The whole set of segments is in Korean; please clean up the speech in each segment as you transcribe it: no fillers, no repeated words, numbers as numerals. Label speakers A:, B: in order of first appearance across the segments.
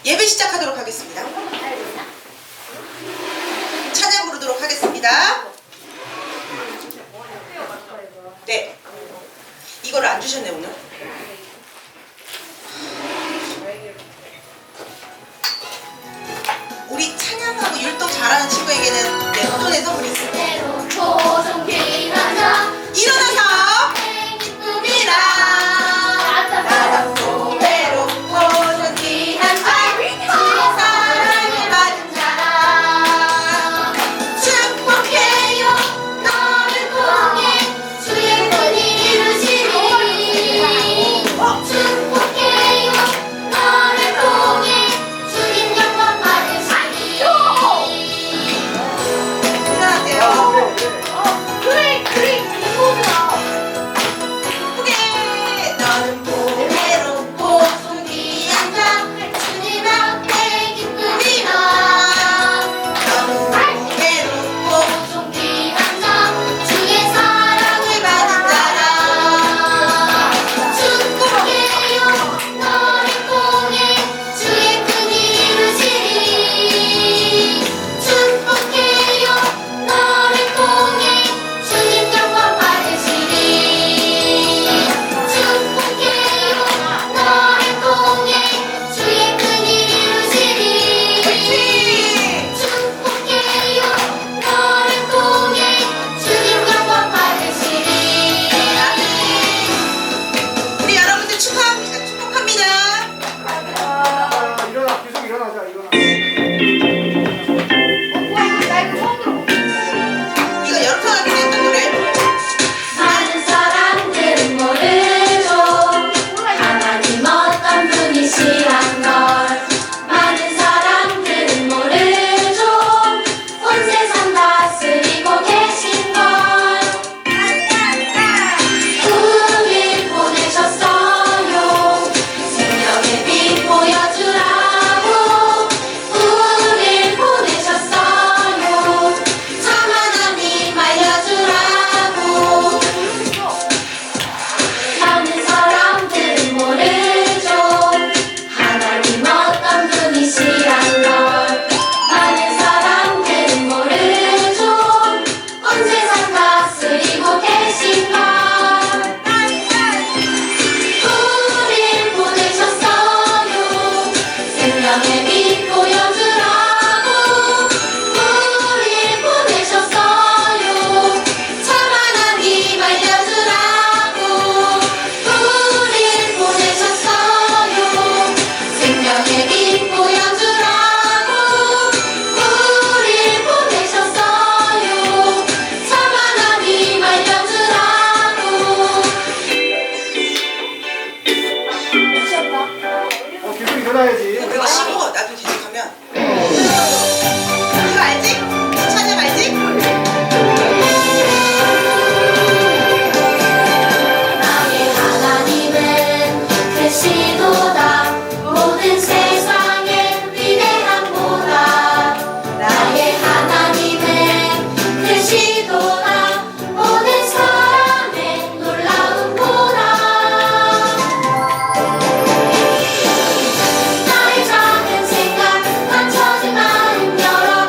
A: 예배 시작하도록 하겠습니다. 찬양 부르도록 하겠습니다. 네, 이거를 안 주셨네 오늘. 우리 찬양하고 율동 잘하는 친구에게는 랩톤의 선물이 있어요. 일어나서 꿈이라 나랑 고배로 보존 귀한 주의 사랑을 받은 자라 축복해요 너를 통해 주의 뜻이 이루시리 축복해요 너를 통해 주님 영광 받으시리 일어나세요. 그래 너는 보배롭고 존귀한 자 주님 앞에 기쁨이라 너는 보배롭고 존귀한 자 주의 사랑을 받은 자라 축복해요 너를 통해 주의 뜻이 이루시리 축복해요 너를 통해 주님 영광 받으시리 축복해요 너를 통해 주의 뜻이 이루시리 축복해요 너를 통해 주님 영광 받으시리 우리 여러분들 축복합니다.
B: 일어나, 계속 일어나자, 일어나.
A: 이거 여러 번 하게 됐던 노래.
C: 많은 사람들은 모르죠 하나님 어떤 분이시란 걸 많은 사람들은 모르죠 온 세상 다스리고 계신 걸 우릴 보내셨어요 생명의 빛 보여주라고 우릴 보내셨어요 참 하나님 알려주라고 많은 사람들은 모르죠 하나님 어떤 분이시란 걸 많은 사람들은 모르죠 온 세상 다스리고 계신 걸 우릴 보내셨어요 생명의 빛 보여주라고 우릴 보내셨어요 참 하나님 알려주라고 우릴 보내셨어요 생명의 빛 보여주라고 우릴 보내셨어요 참 하나님 알려주라고
B: 계속 일어나야지.
A: 그거 쉬워. 나도 뒤집하면. 이거 알지? 찬양 알지?
C: 나의 하나님은 크시도다 모든 세상의 위대함보다 나의 하나님은 크시도다 모든 사람의 놀라움보다 나의 작은 생각 감춰진 마음 열어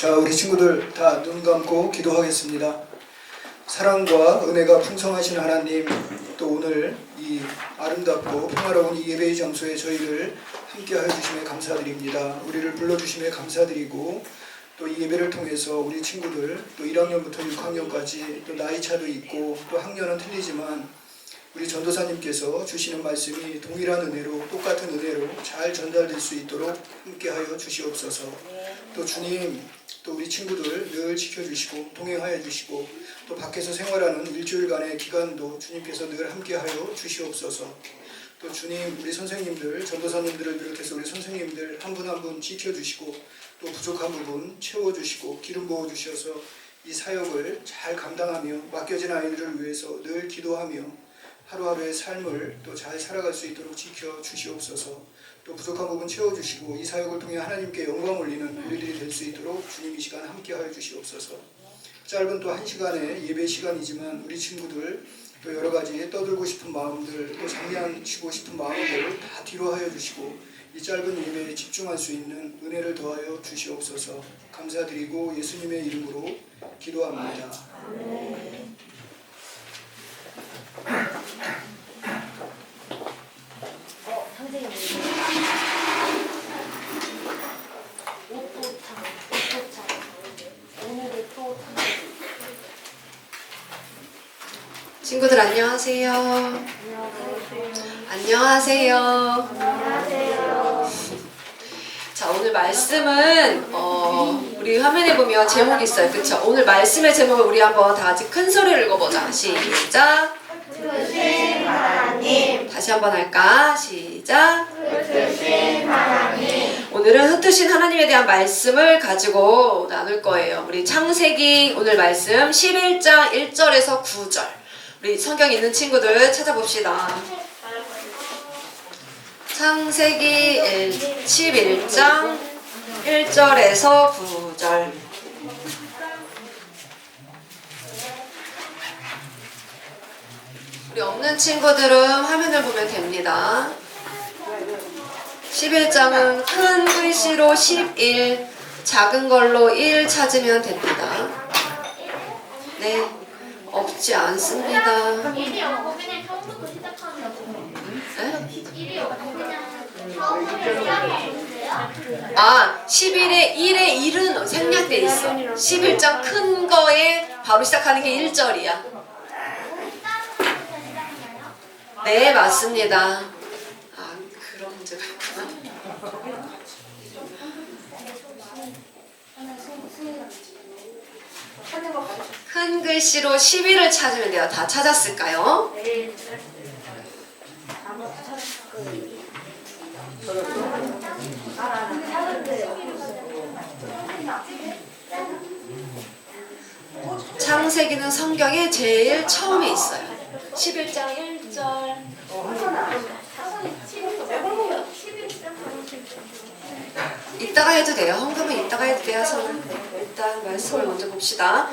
B: 자, 우리 친구들 다 눈 감고 기도하겠습니다. 사랑과 은혜가 풍성하신 하나님, 또 오늘 이 아름답고 평화로운 이 예배의 장소에 저희를 함께하여 주심에 감사드립니다. 우리를 불러주심에 감사드리고, 또 이 예배를 통해서 우리 친구들 또 1학년부터 6학년까지 또 나이 차도 있고 또 학년은 틀리지만 우리 전도사님께서 주시는 말씀이 동일한 은혜로, 똑같은 은혜로 잘 전달될 수 있도록 함께하여 주시옵소서. 또 주님, 또 우리 친구들 늘 지켜주시고 동행하여 주시고, 또 밖에서 생활하는 일주일간의 기간도 주님께서 늘 함께하여 주시옵소서. 또 주님, 우리 선생님들, 전도사님들을 비롯해서 우리 선생님들 한 분 한 분 지켜주시고, 또 부족한 부분 채워주시고 기름 부어주셔서 이 사역을 잘 감당하며 맡겨진 아이들을 위해서 늘 기도하며 하루하루의 삶을 또 잘 살아갈 수 있도록 지켜주시옵소서. 또 부족한 부분 채워주시고 이 사역을 통해 하나님께 영광 올리는 우리들이 될 수 있도록 주님 이 시간 함께하여 주시옵소서. 짧은 또 1시간의 예배 시간이지만 우리 친구들 또 여러 가지 떠들고 싶은 마음들, 또 장난치고 싶은 마음들 다 뒤로 하여 주시고 이 짧은 예배에 집중할 수 있는 은혜를 더하여 주시옵소서. 감사드리고 예수님의 이름으로 기도합니다.
D: 친구들 안녕하세요. 안녕하세요. 자, 오늘 말씀은 우리 화면에 보면 제목이 있어요. 그쵸? 오늘 말씀의 제목을 우리 한번 다 같이 큰 소리를 읽어보자. 시작.
C: 크신 하나님,
D: 다시 한번 할까? 시작.
C: 크신 하나님,
D: 오늘은 흩으신 하나님에 대한 말씀을 가지고 나눌 거예요. 우리 창세기 오늘 말씀 11장 1절에서 9절. 우리 성경 있는 친구들 찾아봅시다. 창세기 11장 1절에서 9절. 우리 없는 친구들은 화면을 보면 됩니다. 11장은 큰 글씨로 11, 작은 걸로 1 찾으면 됩니다. 네, 없지 않습니다.
C: 일이 없고 그냥 처음부터 시작하면
D: 네?
C: 일이 없고 그냥 처음부터 시작하면 돼요?
D: 11에 1에 1은 생략돼 있어. 11장 큰 거에 바로 시작하는 게 1절이야. 네, 맞습니다. 그런 문제가 있구나. 큰 글씨로 11을 찾으면 돼요. 다 찾았을까요? 창세기는 성경에 제일 처음에 있어요. 11장 1절. 이따가 해도 돼요. 헌금은 이따가 해도 돼요. 저는 일단 말씀을 먼저 봅시다.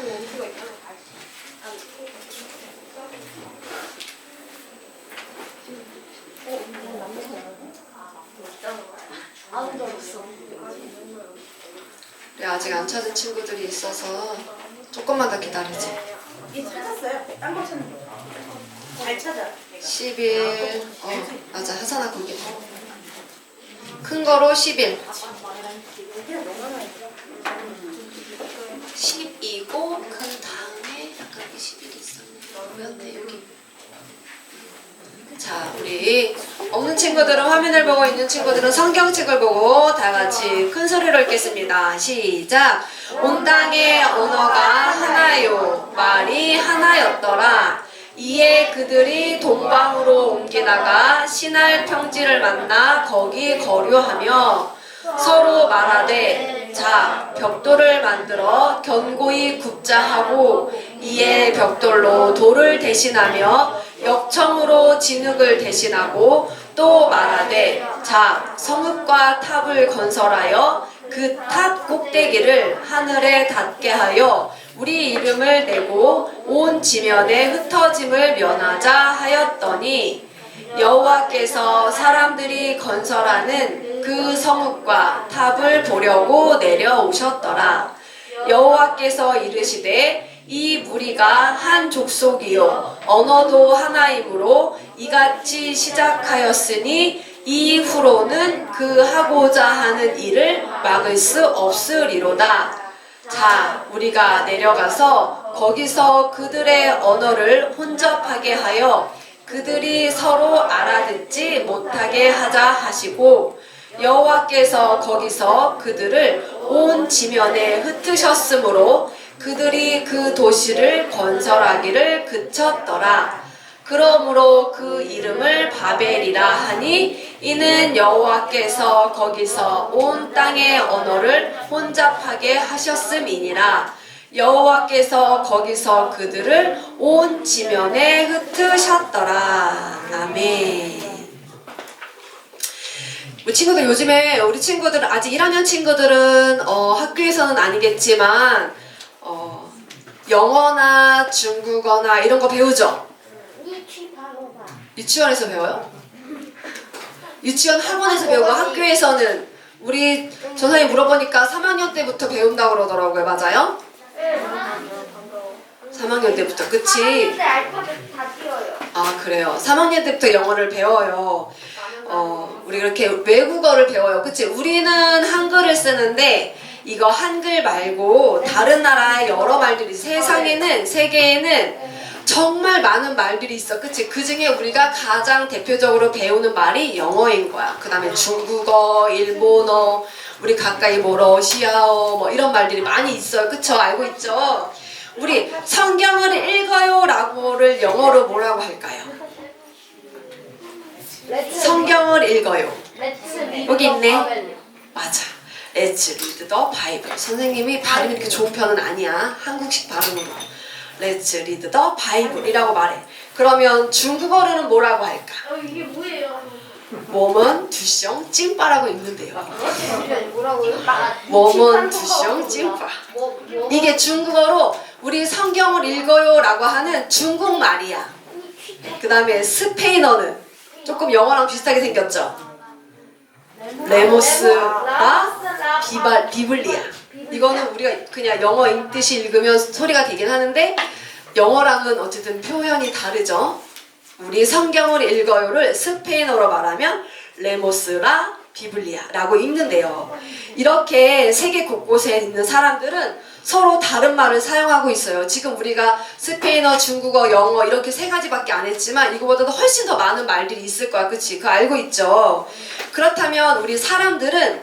D: 우리 아직 안 찾은 친구들이 있어서 조금만 더 기다리지.
A: 이 찾았어요? 딴 거 찾는 거. 잘 찾아.
D: 11. 맞아. 하산아 거기. 큰 거로 11. 10이고 그 다음에 약간 11이 있었는데 뭐였네 여기. 자, 우리 없는 친구들은 화면을 보고 있는 친구들은 성경책을 보고 다 같이 큰 소리로 읽겠습니다. 시작. 온 땅의 언어가 하나요, 말이 하나였더라. 이에 그들이 동방으로 옮기다가 시날 평지를 만나 거기 거류하며 서로 말하되 자 벽돌을 만들어 견고히 굽자 하고 이에 벽돌로 돌을 대신하며 역청으로 진흙을 대신하고 또 말하되 자 성읍과 탑을 건설하여 그 탑 꼭대기를 하늘에 닿게 하여 우리 이름을 내고 온 지면에 흩어짐을 면하자 하였더니 여호와께서 사람들이 건설하는 그 성읍과 탑을 보려고 내려오셨더라. 여호와께서 이르시되 이 무리가 한 족속이요 언어도 하나이므로 이같이 시작하였으니 이후로는 그 하고자 하는 일을 막을 수 없으리로다. 자, 우리가 내려가서 거기서 그들의 언어를 혼잡하게 하여 그들이 서로 알아듣지 못하게 하자 하시고 여호와께서 거기서 그들을 온 지면에 흩으셨으므로 그들이 그 도시를 건설하기를 그쳤더라. 그러므로 그 이름을 바벨이라 하니 이는 여호와께서 거기서 온 땅의 언어를 혼잡하게 하셨음이니라. 여호와께서 거기서 그들을 온 지면에 흩으셨더라. 아멘. 우리 친구들 요즘에 우리 친구들 아직 1학년 친구들은 학교에서는 아니겠지만 영어나 중국어나 이런 거 배우죠? 유치원에서 배워요? 유치원 학원에서 배우고 학교에서는 우리 전사님 물어보니까 3학년 때부터 배운다고 그러더라고요. 맞아요? 3학년 때부터. 그치?
C: 알파벳 다 띄워요.
D: 아 그래요. 3학년 때부터 영어를 배워요. 우리 이렇게 외국어를 배워요. 그치? 우리는 한글을 쓰는데 이거 한글 말고 다른 나라의 여러 말들이 세상에는 세계에는 정말 많은 말들이 있어. 그치? 그 중에 우리가 가장 대표적으로 배우는 말이 영어인 거야. 그 다음에 중국어, 일본어, 우리 가까이 뭐 러시아어 뭐 이런 말들이 많이 있어요. 그쵸? 알고 있죠? 우리 성경을 읽어요 라고를 영어로 뭐라고 할까요? 성경을 읽어요. 여기 있네. 맞아. Let's read the Bible. 선생님이 발음이 이렇게 좋은 편은 아니야. 한국식 발음으로. Let's read the Bible 이라고 말해. 그러면 중국어로는 뭐라고 할까?
C: 이게 뭐예요?
D: 몸은 두숑 찐빠라고 읽는데요.
C: 뭐라고요?
D: 몸은 두숑 찐빠. 이게 중국어로 우리 성경을 읽어요 라고 하는 중국말이야. 그 다음에 스페인어는 조금 영어랑 비슷하게 생겼죠? 레모스라 비블리아. 이거는 우리가 그냥 영어 읽듯이 읽으면 소리가 되긴 하는데 영어랑은 어쨌든 표현이 다르죠. 우리 성경을 읽어요를 스페인어로 말하면 레모스라 비블리아라고 읽는데요. 이렇게 세계 곳곳에 있는 사람들은 서로 다른 말을 사용하고 있어요. 지금 우리가 스페인어, 중국어, 영어 이렇게 세 가지밖에 안 했지만 이거보다도 훨씬 더 많은 말들이 있을 거야. 그치? 그거 알고 있죠? 그렇다면 우리 사람들은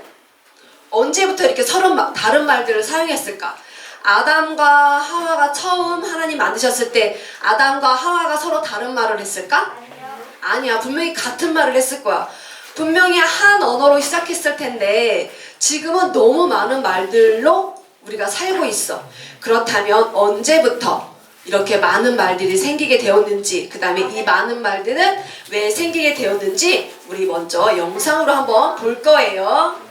D: 언제부터 이렇게 서로 다른 말들을 사용했을까? 아담과 하와가 처음 하나님 만드셨을 때 아담과 하와가 서로 다른 말을 했을까? 아니야. 분명히 같은 말을 했을 거야. 분명히 한 언어로 시작했을 텐데 지금은 너무 많은 말들로 우리가 살고 있어. 그렇다면 언제부터 이렇게 많은 말들이 생기게 되었는지, 그 다음에 이 많은 말들은 왜 생기게 되었는지 우리 먼저 영상으로 한번 볼 거예요.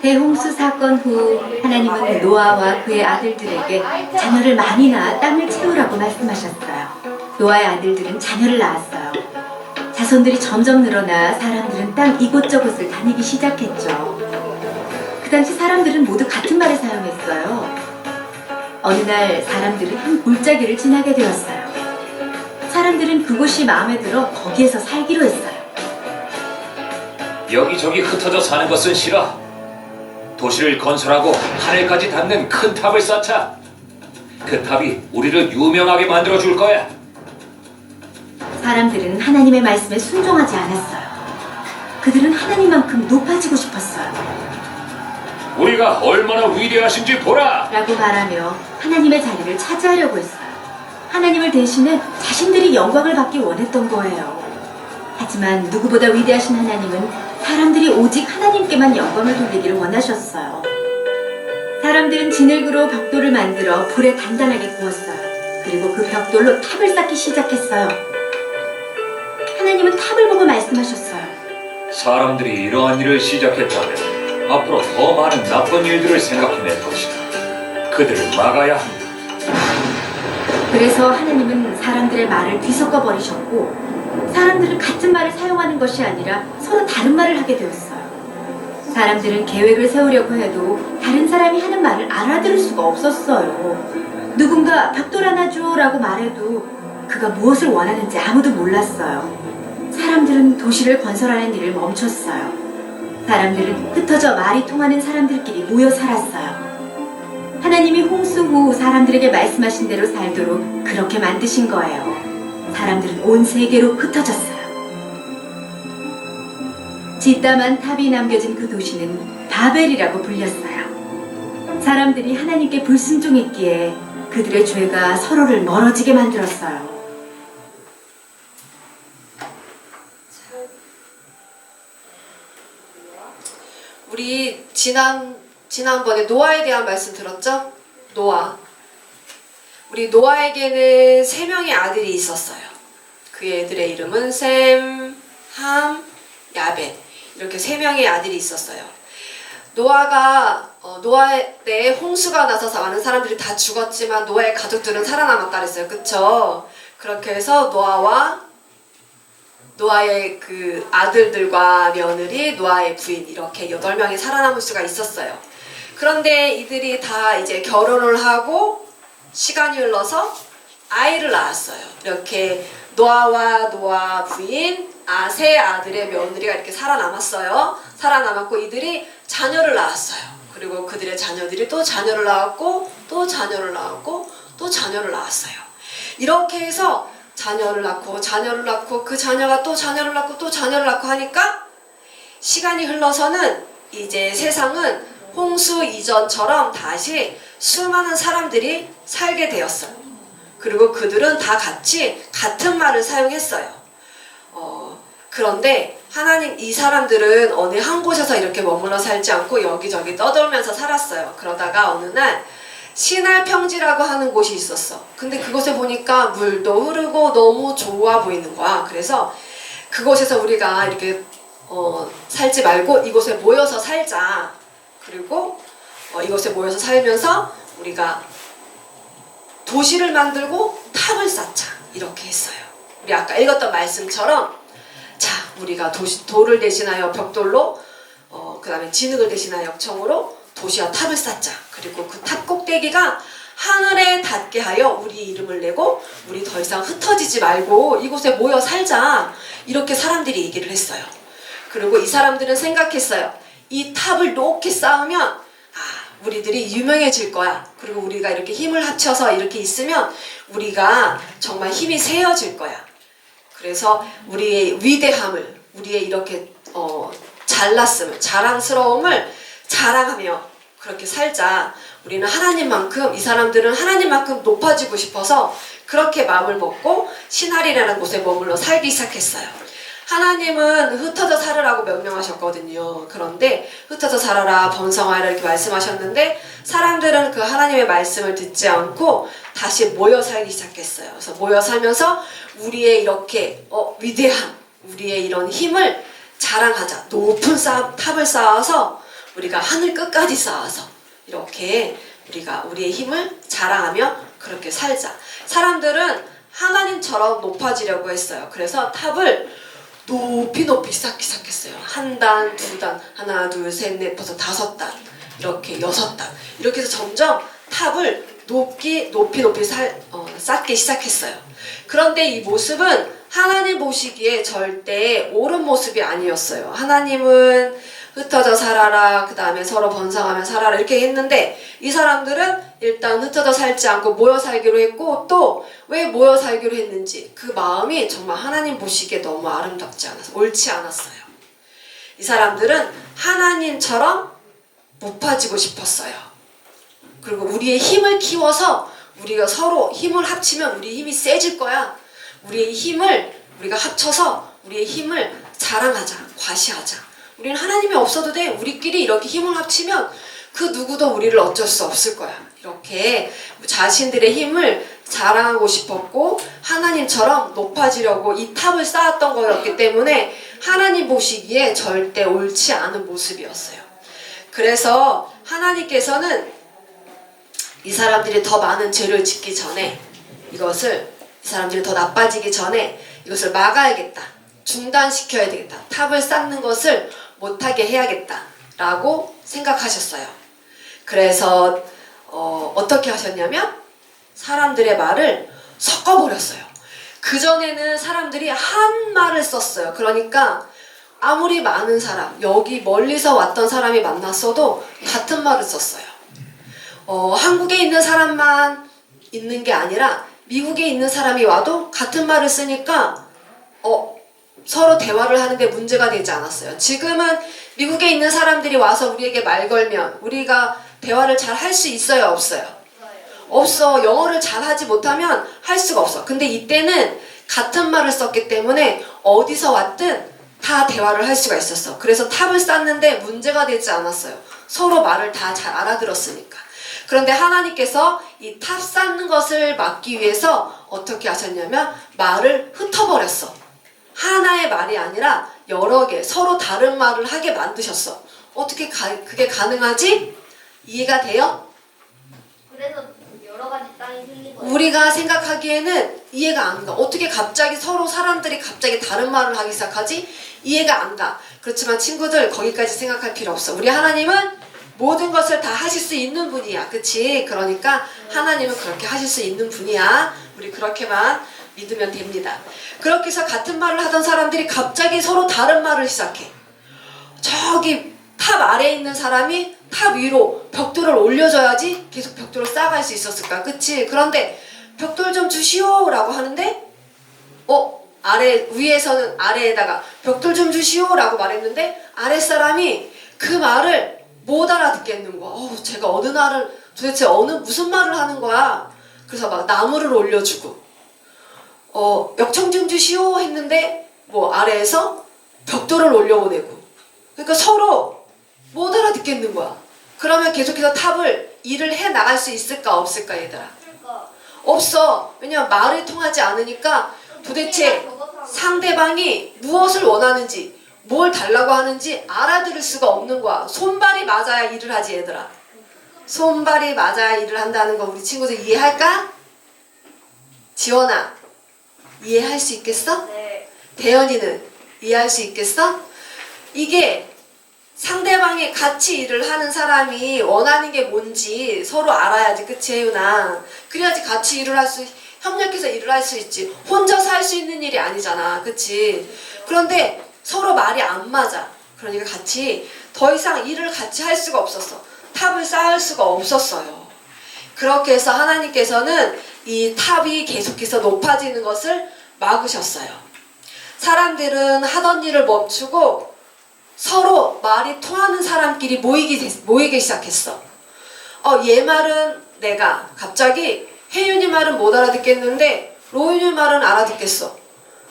E: 대홍수 사건 후 하나님은 노아와 그의 아들들에게 자녀를 많이 낳아 땅을 채우라고 말씀하셨어요. 노아의 아들들은 자녀를 낳았어요. 자손들이 점점 늘어나 사람들은 땅 이곳저곳을 다니기 시작했죠. 그 당시 사람들은 모두 같은 말을 사용했어요. 어느 날 사람들은 한 골짜기를 지나게 되었어요. 사람들은 그곳이 마음에 들어 거기에서 살기로 했어요.
F: 여기저기 흩어져 사는 것은 싫어. 도시를 건설하고 하늘까지 닿는 큰 탑을 쌓자. 그 탑이 우리를 유명하게 만들어줄 거야.
E: 사람들은 하나님의 말씀에 순종하지 않았어요. 그들은 하나님만큼 높아지고 싶었어요.
F: 우리가 얼마나 위대하신지 보라.
E: 라고 말하며 하나님의 자리를 차지하려고 했어요. 하나님을 대신해 자신들이 영광을 받기 원했던 거예요. 하지만 누구보다 위대하신 하나님은 사람들이 오직 하나님께만 영광을 돌리기를 원하셨어요. 사람들은 진흙으로 벽돌을 만들어 불에 단단하게 구웠어요. 그리고 그 벽돌로 탑을 쌓기 시작했어요. 하나님은 탑을 보고 말씀하셨어요.
F: 사람들이 이러한 일을 시작했다면 앞으로 더 많은 나쁜 일들을 생각해낼 것이다. 그들을 막아야 한다.
E: 그래서 하나님은 사람들의 말을 뒤섞어 버리셨고 사람들은 같은 말을 사용하는 것이 아니라 서로 다른 말을 하게 되었어요. 사람들은 계획을 세우려고 해도 다른 사람이 하는 말을 알아들을 수가 없었어요. 누군가 벽돌 하나 줘라고 말해도 그가 무엇을 원하는지 아무도 몰랐어요. 사람들은 도시를 건설하는 일을 멈췄어요. 사람들은 흩어져 말이 통하는 사람들끼리 모여 살았어요. 하나님이 홍수 후 사람들에게 말씀하신 대로 살도록 그렇게 만드신 거예요. 사람들은 온 세계로 흩어졌어요. 뒷담한 탑이 남겨진 그 도시는 바벨이라고 불렸어요. 사람들이 하나님께 불순종했기에 그들의 죄가 서로를 멀어지게 만들었어요.
D: 우리 지난번에 노아에 대한 말씀 들었죠? 노아. 우리 노아에게는 3명의 아들이 있었어요. 그 애들의 이름은 셈, 함, 야벳. 이렇게 3명의 아들이 있었어요. 노아 때 홍수가 나서 많은 사람들이 다 죽었지만 노아의 가족들은 살아남았다 그랬어요. 그쵸? 그렇게 해서 노아의 그 아들들과 며느리, 노아의 부인 이렇게 8명이 살아남을 수가 있었어요. 그런데 이들이 다 이제 결혼을 하고 시간이 흘러서 아이를 낳았어요. 이렇게 노아와 노아 부인, 세 아들의 며느리가 이렇게 살아남았어요. 살아남았고 이들이 자녀를 낳았어요. 그리고 그들의 자녀들이 또 자녀를 낳았고 또 자녀를 낳았고 또 자녀를 낳았어요. 이렇게 해서 자녀를 낳고 자녀를 낳고 그 자녀가 또 자녀를 낳고 또 자녀를 낳고 하니까 시간이 흘러서는 이제 세상은 홍수 이전처럼 다시 수많은 사람들이 살게 되었어요. 그리고 그들은 다 같은 말을 사용했어요. 그런데 하나님 이 사람들은 어느 한 곳에서 이렇게 머물러 살지 않고 여기저기 떠돌면서 살았어요. 그러다가 어느 날 시날 평지라고 하는 곳이 있었어. 근데 그곳에 보니까 물도 흐르고 너무 좋아 보이는 거야. 그래서 그곳에서 우리가 이렇게 살지 말고 이곳에 모여서 살자. 그리고 이곳에 모여서 살면서 우리가 도시를 만들고 탑을 쌓자. 이렇게 했어요. 우리 아까 읽었던 말씀처럼 자, 우리가 돌을 대신하여 벽돌로 그 다음에 진흙을 대신하여 역청으로 도시와 탑을 쌓자. 그리고 그 탑 꼭대기가 하늘에 닿게 하여 우리 이름을 내고 우리 더 이상 흩어지지 말고 이곳에 모여 살자. 이렇게 사람들이 얘기를 했어요. 그리고 이 사람들은 생각했어요. 이 탑을 높게 쌓으면 우리들이 유명해질 거야. 그리고 우리가 이렇게 힘을 합쳐서 이렇게 있으면 우리가 정말 힘이 세어질 거야. 그래서 우리의 위대함을, 우리의 이렇게 잘났음을, 자랑스러움을 자랑하며 그렇게 살자. 우리는 하나님만큼, 이 사람들은 하나님만큼 높아지고 싶어서 그렇게 마음을 먹고 시날이라는 곳에 머물러 살기 시작했어요. 하나님은 흩어져 살으라고 명령하셨거든요. 그런데 흩어져 살아라, 번성하라 이렇게 말씀하셨는데 사람들은 그 하나님의 말씀을 듣지 않고 다시 모여 살기 시작했어요. 그래서 모여 살면서 우리의 이렇게 위대함, 우리의 이런 힘을 자랑하자. 높은 탑을 쌓아서 우리가 하늘 끝까지 쌓아서 이렇게 우리가 우리의 힘을 자랑하며 그렇게 살자. 사람들은 하나님처럼 높아지려고 했어요. 그래서 탑을 높이 쌓기 시작했어요. 1단, 2단, 하나, 둘, 셋, 넷, 벌써 5단, 이렇게 6단. 이렇게 해서 점점 탑을 높이 쌓기 시작했어요. 그런데 이 모습은 하나님 보시기에 절대 옳은 모습이 아니었어요. 하나님은 흩어져 살아라, 그 다음에 서로 번성하며 살아라 이렇게 했는데 이 사람들은 일단 흩어져 살지 않고 모여 살기로 했고 또 왜 모여 살기로 했는지 그 마음이 정말 하나님 보시기에 너무 아름답지 않아서 옳지 않았어요. 이 사람들은 하나님처럼 높아지고 싶었어요. 그리고 우리의 힘을 키워서 우리가 서로 힘을 합치면 우리 힘이 세질 거야. 우리의 힘을 우리가 합쳐서 우리의 힘을 자랑하자, 과시하자. 우리는 하나님이 없어도 돼. 우리끼리 이렇게 힘을 합치면 그 누구도 우리를 어쩔 수 없을 거야. 이렇게 자신들의 힘을 자랑하고 싶었고 하나님처럼 높아지려고 이 탑을 쌓았던 거였기 때문에 하나님 보시기에 절대 옳지 않은 모습이었어요. 그래서 하나님께서는 이 사람들이 더 많은 죄를 짓기 전에 이것을 이 사람들이 더 나빠지기 전에 이것을 막아야겠다. 중단시켜야 되겠다. 탑을 쌓는 것을 못하게 해야겠다. 라고 생각하셨어요. 그래서 어떻게 하셨냐면 사람들의 말을 섞어버렸어요. 그전에는 사람들이 한 말을 썼어요. 그러니까 아무리 많은 사람, 여기 멀리서 왔던 사람이 만났어도 같은 말을 썼어요. 한국에 있는 사람만 있는 게 아니라 미국에 있는 사람이 와도 같은 말을 쓰니까 서로 대화를 하는데 문제가 되지 않았어요. 지금은 미국에 있는 사람들이 와서 우리에게 말 걸면 우리가 대화를 잘 할 수 있어요? 없어요? 없어. 영어를 잘하지 못하면 할 수가 없어. 근데 이때는 같은 말을 썼기 때문에 어디서 왔든 다 대화를 할 수가 있었어. 그래서 탑을 쌓는데 문제가 되지 않았어요. 서로 말을 다 잘 알아들었으니까. 그런데 하나님께서 이 탑 쌓는 것을 막기 위해서 어떻게 하셨냐면 말을 흩어버렸어. 하나의 말이 아니라 여러 개, 서로 다른 말을 하게 만드셨어. 어떻게 그게 가능하지? 이해가 돼요?
C: 그래서 여러 가지 땅이 생긴 거예요.
D: 우리가 생각하기에는 이해가 안 가. 어떻게 갑자기 서로 사람들이 갑자기 다른 말을 하기 시작하지? 이해가 안 가. 그렇지만 친구들 거기까지 생각할 필요 없어. 우리 하나님은 모든 것을 다 하실 수 있는 분이야. 그치? 그러니까 하나님은 그렇게 하실 수 있는 분이야. 우리 그렇게만 믿으면 됩니다. 그렇게 해서 같은 말을 하던 사람들이 갑자기 서로 다른 말을 시작해. 저기 탑 아래에 있는 사람이 탑 위로 벽돌을 올려줘야지 계속 벽돌을 쌓아갈 수 있었을까? 그치? 그런데 벽돌 좀 주시오 라고 하는데 위에서는 아래에다가 벽돌 좀 주시오 라고 말했는데 아랫사람이 그 말을 못 알아듣겠는 거야. 제가 도대체 무슨 말을 하는 거야? 그래서 막 나무를 올려주고 역청 좀 주시오 했는데 아래에서 벽돌을 올려보내고 그러니까 서로 못 알아듣겠는 거야. 그러면 계속해서 일을 해 나갈 수 있을까 없을까 얘들아?
C: 그러니까
D: 없어. 왜냐면 말이 통하지 않으니까 도대체 상대방이 무엇을 원하는지 뭘 달라고 하는지 알아들을 수가 없는 거야. 손발이 맞아야 일을 하지 얘들아. 손발이 맞아야 일을 한다는 거 우리 친구들 이해할까? 지원아 이해할 수 있겠어?
C: 네.
D: 대현이는 이해할 수 있겠어? 이게 상대방이 같이 일을 하는 사람이 원하는 게 뭔지 서로 알아야지. 그치 혜윤아? 그래야지 같이 협력해서 일을 할 수 있지. 혼자서 할 수 있는 일이 아니잖아. 그치? 그런데 서로 말이 안 맞아. 그러니까 더 이상 일을 같이 할 수가 없었어. 탑을 쌓을 수가 없었어요. 그렇게 해서 하나님께서는 이 탑이 계속해서 높아지는 것을 막으셨어요. 사람들은 하던 일을 멈추고 서로 말이 통하는 사람끼리 모이기 시작했어. 얘 말은 내가 갑자기 혜윤이 말은 못 알아듣겠는데 로윤이 말은 알아듣겠어.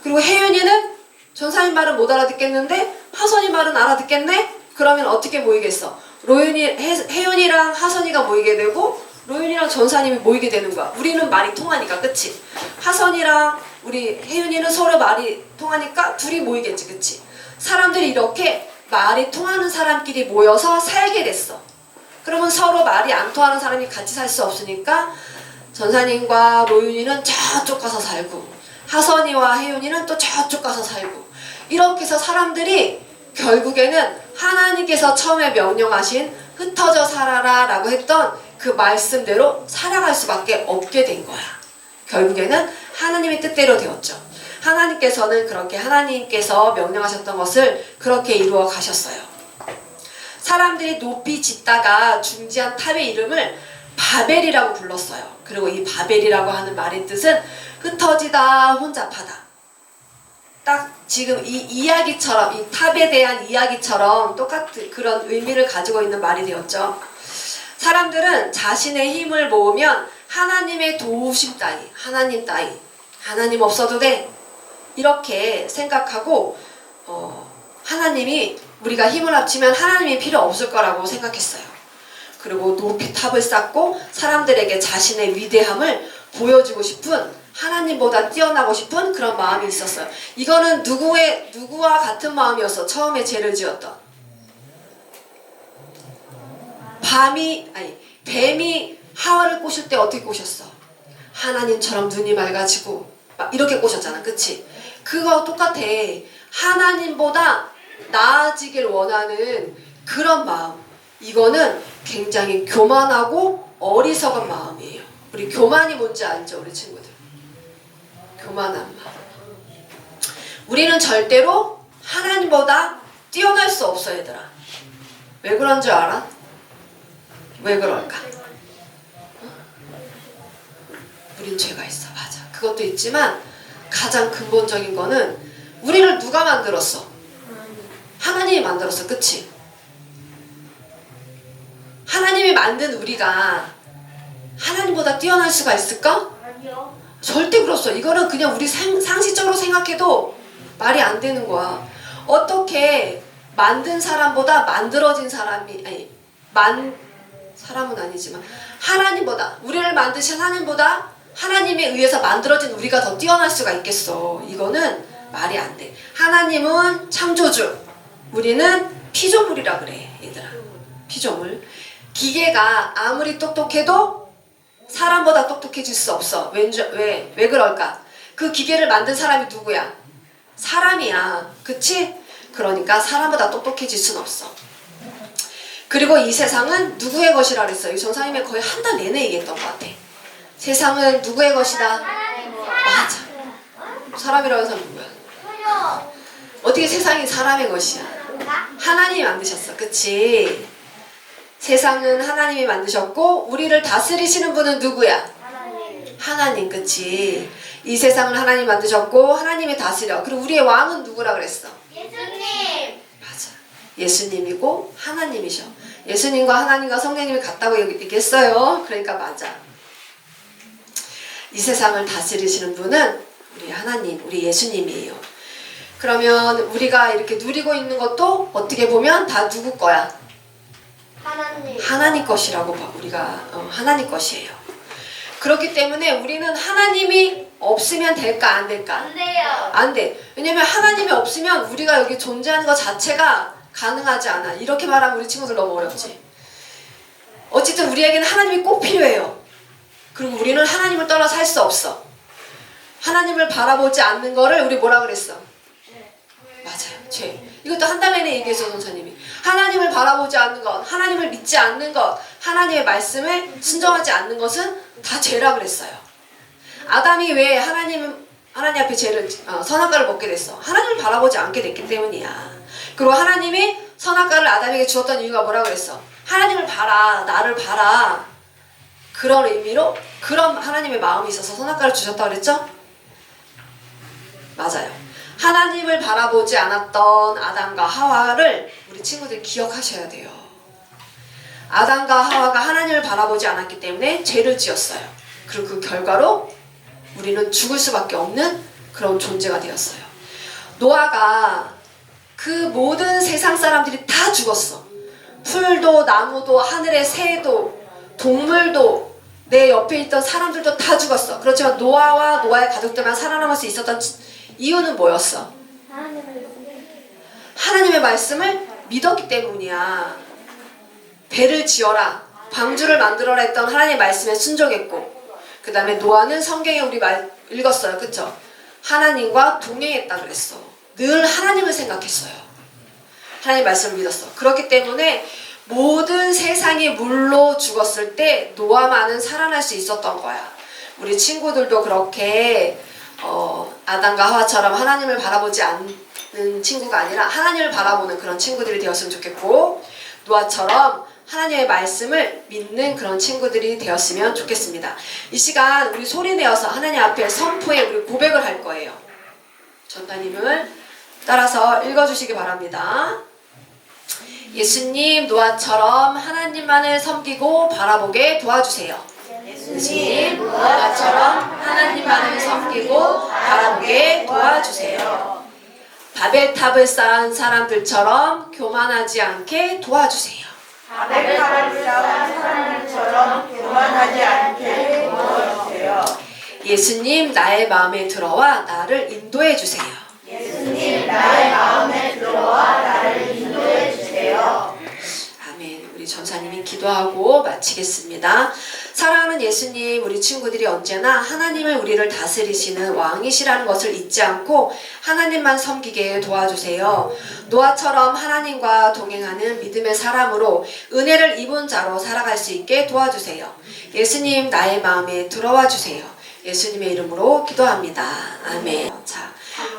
D: 그리고 혜윤이는 전사님 말은 못 알아듣겠는데 하선이 말은 알아듣겠네? 그러면 어떻게 모이겠어? 혜윤이랑 하선이가 모이게 되고 로윤이랑 전사님이 모이게 되는 거야. 우리는 말이 통하니까. 그치? 하선이랑 우리 혜윤이는 서로 말이 통하니까 둘이 모이겠지. 그치? 사람들이 이렇게 말이 통하는 사람끼리 모여서 살게 됐어. 그러면 서로 말이 안 통하는 사람이 같이 살 수 없으니까 전사님과 로윤이는 저쪽 가서 살고 하선이와 혜윤이는 또 저쪽 가서 살고 이렇게 해서 사람들이 결국에는 하나님께서 처음에 명령하신 흩어져 살아라 라고 했던 그 말씀대로 살아갈 수밖에 없게 된 거야. 결국에는 하나님의 뜻대로 되었죠. 하나님께서는 그렇게 하나님께서 명령하셨던 것을 그렇게 이루어 가셨어요. 사람들이 높이 짓다가 중지한 탑의 이름을 바벨이라고 불렀어요. 그리고 이 바벨이라고 하는 말의 뜻은 흩어지다, 혼잡하다. 딱 지금 이 이야기처럼, 이 탑에 대한 이야기처럼 똑같은 그런 의미를 가지고 있는 말이 되었죠. 사람들은 자신의 힘을 모으면 하나님의 도우심 따위, 하나님 따위, 하나님 없어도 돼. 이렇게 생각하고 하나님이 우리가 힘을 합치면 하나님이 필요 없을 거라고 생각했어요. 그리고 높이 탑을 쌓고 사람들에게 자신의 위대함을 보여주고 싶은 하나님보다 뛰어나고 싶은 그런 마음이 있었어요. 이거는 누구와 같은 마음이었어? 처음에 죄를 지었던 뱀이 하와를 꼬실 때 어떻게 꼬셨어? 하나님처럼 눈이 맑아지고 막 이렇게 꼬셨잖아. 그치? 그거 똑같아. 하나님보다 나아지길 원하는 그런 마음. 이거는 굉장히 교만하고 어리석은 마음이에요. 우리 교만이 뭔지 알죠? 우리 친구들. 교만한 마음. 우리는 절대로 하나님보다 뛰어날 수 없어 얘들아. 왜 그런 줄 알아? 왜 그럴까? 우린 죄가 있어. 맞아. 그것도 있지만 가장 근본적인 거는 우리를 누가 만들었어? 하나님이 만들었어. 그치? 하나님이 만든 우리가 하나님보다 뛰어날 수가 있을까?
C: 아니요.
D: 절대 그렇소. 이거는 그냥 우리 상식적으로 생각해도 말이 안 되는 거야. 어떻게 만든 사람보다 만들어진 사람이 사람은 아니지만 하나님보다 우리를 만드신 하나님보다 하나님에 의해서 만들어진 우리가 더 뛰어날 수가 있겠어. 이거는 말이 안 돼. 하나님은 창조주, 우리는 피조물이라 그래 얘들아. 피조물. 기계가 아무리 똑똑해도 사람보다 똑똑해질 수 없어. 왜 그럴까? 그 기계를 만든 사람이 누구야? 사람이야. 그치? 그러니까 사람보다 똑똑해질 순 없어. 그리고 이 세상은 누구의 것이라 그랬어요? 이 전사님이 거의 한 달 내내 얘기했던 것 같아. 세상은 누구의 것이다? 맞아. 사람이라고 해서 누구야? 어떻게 세상이 사람의 것이야? 하나님이 만드셨어. 그치? 세상은 하나님이 만드셨고 우리를 다스리시는 분은 누구야? 하나님. 그치? 이 세상을 하나님 만드셨고 하나님이 다스려. 그리고 우리의 왕은 누구라 그랬어?
C: 예수님.
D: 맞아. 예수님이고 하나님이셔. 예수님과 하나님과 성령님이 같다고 얘기했어요. 그러니까 맞아. 이 세상을 다스리시는 분은 우리 하나님, 우리 예수님이에요. 그러면 우리가 이렇게 누리고 있는 것도 어떻게 보면 다 누구 거야?
C: 하나님.
D: 하나님 것이라고 봐. 우리가 하나님 것이에요. 그렇기 때문에 우리는 하나님이 없으면 될까 안 될까?
C: 안 돼요.
D: 안 돼. 왜냐면 하나님이 없으면 우리가 여기 존재하는 것 자체가 가능하지 않아. 이렇게 말하면 우리 친구들 너무 어렵지. 어쨌든 우리에게는 하나님이 꼭 필요해요. 그리고 우리는 하나님을 떠나 살 수 없어. 하나님을 바라보지 않는 거를 우리 뭐라 그랬어? 맞아요. 죄. 이것도 한 달 내내 얘기했어 전사님이. 하나님을 바라보지 않는 것, 하나님을 믿지 않는 것, 하나님의 말씀에 순종하지 않는 것은 다 죄라 그랬어요. 아담이 왜 하나님 앞에 선악과를 먹게 됐어? 하나님을 바라보지 않게 됐기 때문이야. 그리고 하나님이 선악과를 아담에게 주었던 이유가 뭐라 그랬어? 하나님을 봐라, 나를 봐라. 그런 의미로 그런 하나님의 마음이 있어서 선악과를 주셨다고 그랬죠? 맞아요. 하나님을 바라보지 않았던 아담과 하와를 우리 친구들 기억하셔야 돼요. 아담과 하와가 하나님을 바라보지 않았기 때문에 죄를 지었어요. 그리고 그 결과로 우리는 죽을 수밖에 없는 그런 존재가 되었어요. 노아가 그 모든 세상 사람들이 다 죽었어. 풀도 나무도 하늘의 새도 동물도 내 옆에 있던 사람들도 다 죽었어. 그렇지만 노아와 노아의 가족들만 살아남을 수 있었던 이유는 뭐였어? 하나님의 말씀을 믿었기 때문이야. 배를 지어라, 방주를 만들어라 했던 하나님의 말씀에 순종했고, 그 다음에 노아는 성경에 우리 읽었어요. 그쵸? 하나님과 동행했다 그랬어. 늘 하나님을 생각했어요. 하나님의 말씀을 믿었어. 그렇기 때문에 모든 세상이 물로 죽었을 때 노아만은 살아날 수 있었던 거야. 우리 친구들도 그렇게 아담과 하와처럼 하나님을 바라보지 않는 친구가 아니라 하나님을 바라보는 그런 친구들이 되었으면 좋겠고, 노아처럼 하나님의 말씀을 믿는 그런 친구들이 되었으면 좋겠습니다. 이 시간 우리 소리내어서 하나님 앞에 선포에 우리 고백을 할 거예요. 전사님을 따라서 읽어주시기 바랍니다. 예수님, 노아처럼 하나님만을 섬기고 바라보게 도와주세요. 예수님, 노아처럼 하나님만을 섬기고 바라보게 도와주세요. 바벨탑을 쌓은 사람들처럼 교만하지 않게 도와주세요.
C: 바벨탑을 쌓은 사람들처럼 교만하지 않게 도와주세요.
D: 예수님, 나의 마음에 들어와 나를 인도해 주세요.
C: 예수님, 나의 마음에 들어와 나를 인도해 주세요.
D: 아멘. 우리 우리 전사님이 기도하고 마치겠습니다. 사랑하는 예수님, 우리 친구들이 언제나 하나님을 우리를 다스리시는 왕이시라는 것을 잊지 않고 하나님만 섬기게 도와주세요. 노아처럼 하나님과 동행하는 믿음의 사람으로 은혜를 입은 자로 살아갈 수 있게 도와주세요. 예수님, 나의 마음에 들어와 주세요. 예수님의 이름으로 기도합니다. 아멘. 자,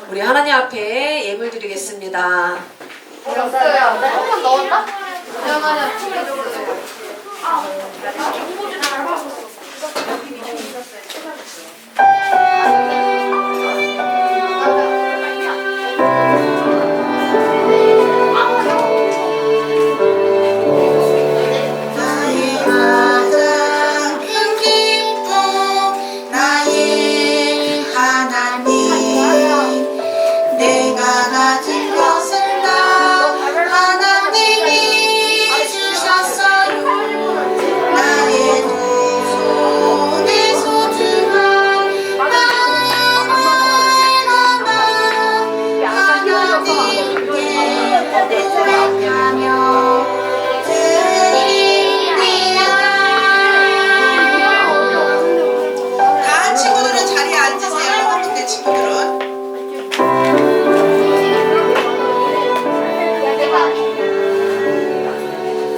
D: 우리 하나님 앞에 예물 드리겠습니다.
C: 한번 넣었나?
A: 나의 가장 큰 기쁨 나의 하나님 내가 가진 것을 다 하나님이 주셨어요. 나의 두 손에 소중한 마음을 담아 하나님께 고백하며 다 친구들은 자리에 앉으세요. 한국대 친구들은.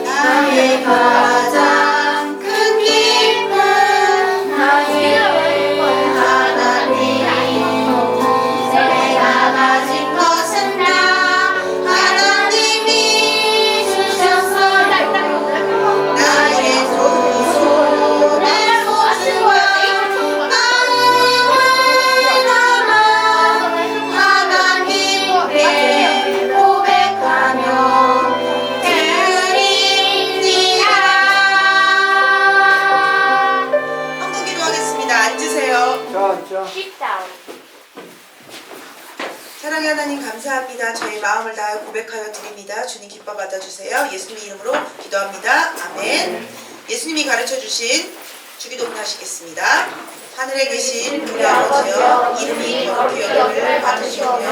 A: 나의 가장 큰 기쁨 나의 하나님 내가 가진 것은 다 하나님이 주셨어요. 나의 두 손에 소중한 마음을 담아 하나님께 고백하며 드립니다. 한국 기도하겠습니다. 앉으세요. 사랑의 하나님 감사합니다. 저희 마음을 다해 고백하여 드립니다. 주님 기뻐 받아주세요. 예수님 이름으로 기도합니다. 아멘. 예수님이 가르쳐주신 주기도문 하시겠습니다. 하늘에 계신 우리 아버지여 이름이 거룩히 여김을 받으시오며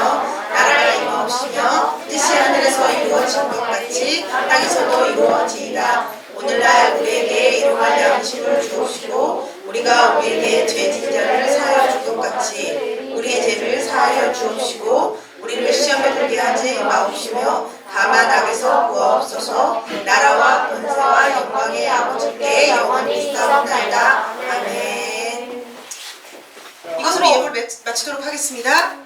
A: 나라가 임하옵시며 뜻이 하늘에서 이루어진 것 같이 땅에서도 이루어지이다. 오늘날 우리에게 일용할 양식을 주옵시고 우리가 우리에게 죄 진 자를 사하여 줄 것 같이 우리의 죄를 사하여 주옵시고 우리를 시험에 들게 하지 마옵시며 다만 악에서 구하옵소서. 나라와 권세와 영광의 아버지께 영원히 있사옵나이다. 아멘. 이것으로 예물 마치도록 하겠습니다.